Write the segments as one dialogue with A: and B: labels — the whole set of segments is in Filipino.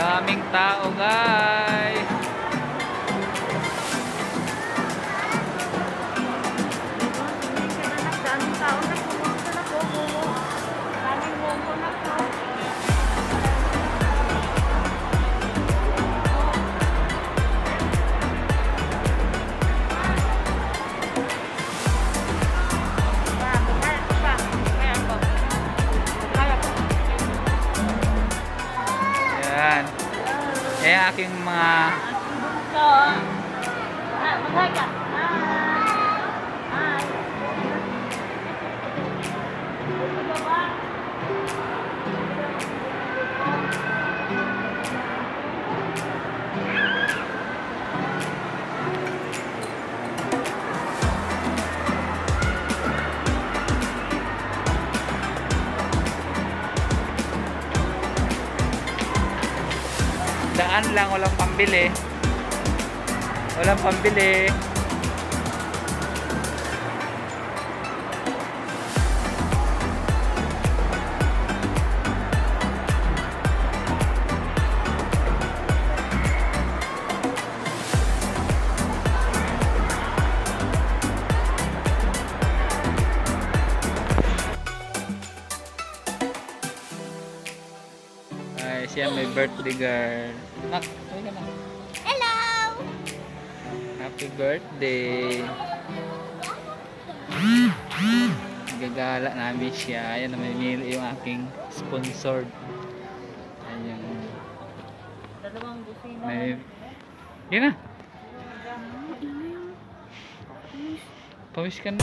A: Daming tao, guys.
B: Daming tao na pumunta na po. Daming momo na po.
A: Yan. Eh, aking mga
B: Mag-hi ka. Hi.
A: daan lang, walang pambili. Walang pambili. Ay, siya may birthday girl. Nak, ay ka na.
B: Hello!
A: Happy birthday. Gagala namin siya. Ayan, namimili yung aking sponsored. Ayan.
B: Dalawang busina.
A: May... Yun na. Pawis ka na.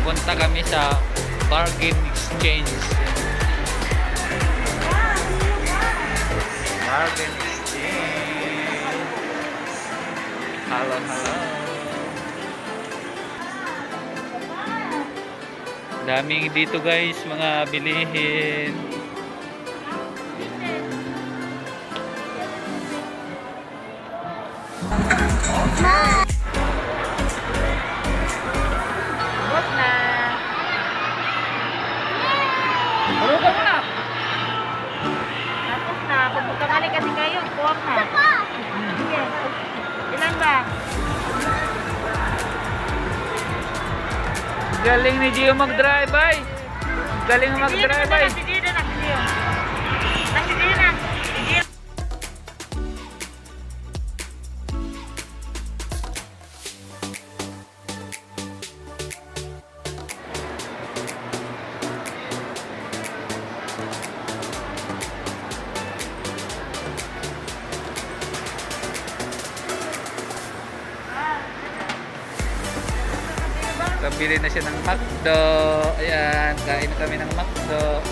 A: Punta kami sa bargain exchange. Bargain exchange. Hello, hello. Daming dito guys, mga bilihin.
B: Bot na.
A: Marugan mo na.
B: Tapos na. Pagbukangali kasi kayo. Kuwak na. Sige. Ilan ba?
A: Galing ni Gio mag-drive ay. Galing mag-drive ay.
B: Si Gio na. Si Gio. Si Gio na. Si Gio.
A: Kabili na siya ng McDo. Ayan, kain na kami ng McDo.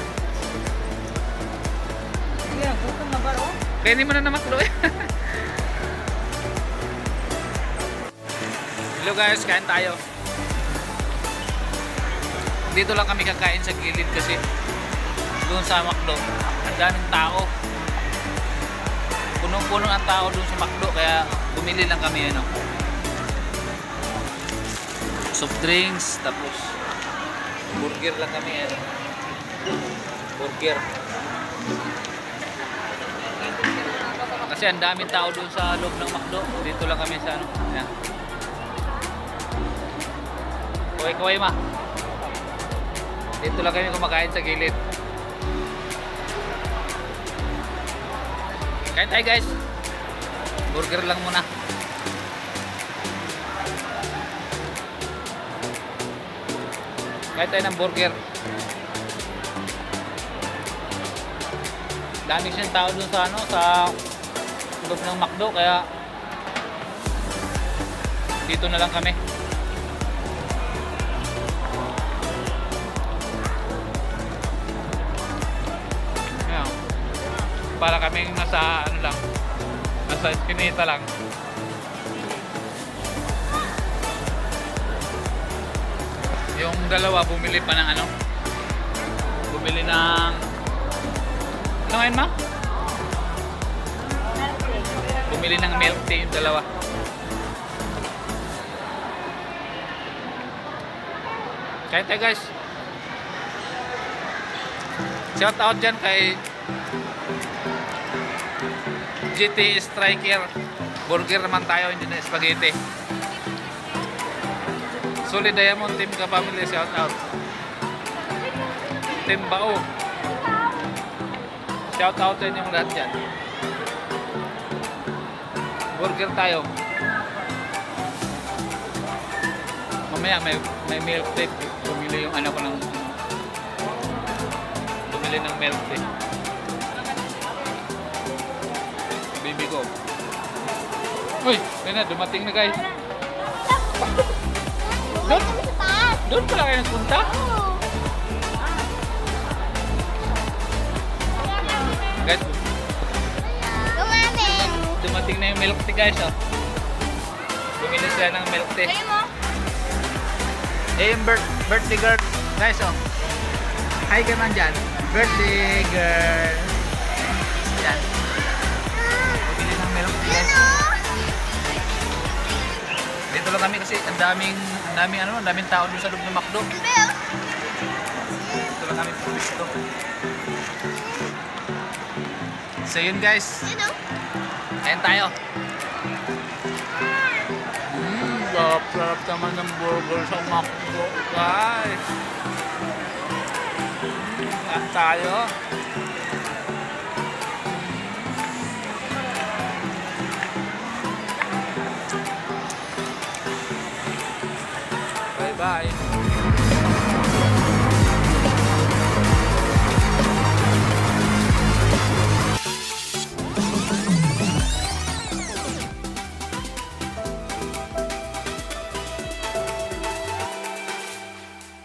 B: Sige, gutom na ba, oh?
A: Kainin mo na ng McDo. Hello guys, kain tayo. Dito lang kami kakain sa gilid kasi doon sa McDo ang daming tao. Punong-puno ang tao doon sa McDo kaya bumili lang kami ano. Soft drinks, tapos burger lang kami ano. Burger. Kasi ang daming tao doon sa loob ng McDo. Dito lang kami sa ano. Yan. Kuway-kuway ma. Dito lang kami kumakain sa gilid. Kain tayo guys. Burger lang muna. Kain tayo ng burger. Daming siyang tao dun sa ano, sa loob ng McDo kaya dito na lang kami. Ayan. Para kaming nasa ano lang, nasa eskinita lang. Yung dalawa bumili pa ng ano? Bumili ng... Ano ngayon, ma? Bumili ng milk tea yung dalawa. Kaya tayo guys. Shout out dyan kay GT Striker. Burger naman tayo, hindi na spaghetti. Solid Diamond Team Kapamilya, shout out. Team Bao. Shout out din yung lahat dyan. Burger tayo. Mamaya may milk tea. Bumili yung anak ko ng bumili ng milk tea. Baby ko. Uy, kaya na, dumating na guys. Doon? Doon pala kayo nagpunta? Guys, dumating na yung milk tea guys, oh. Bumili sila ng milk tea. Eh, yung birthday girl, guys, oh. Hi ka man dyan. Birthday girl. Yan. Bumili ng milk tea guys. Dito lang kami kasi ang daming tao doon sa loob ng McDo. Dito lang kami dito. So yun guys. Kain tayo. Sarap naman ng burger sa McDo, guys. Kain tayo. Bye-bye.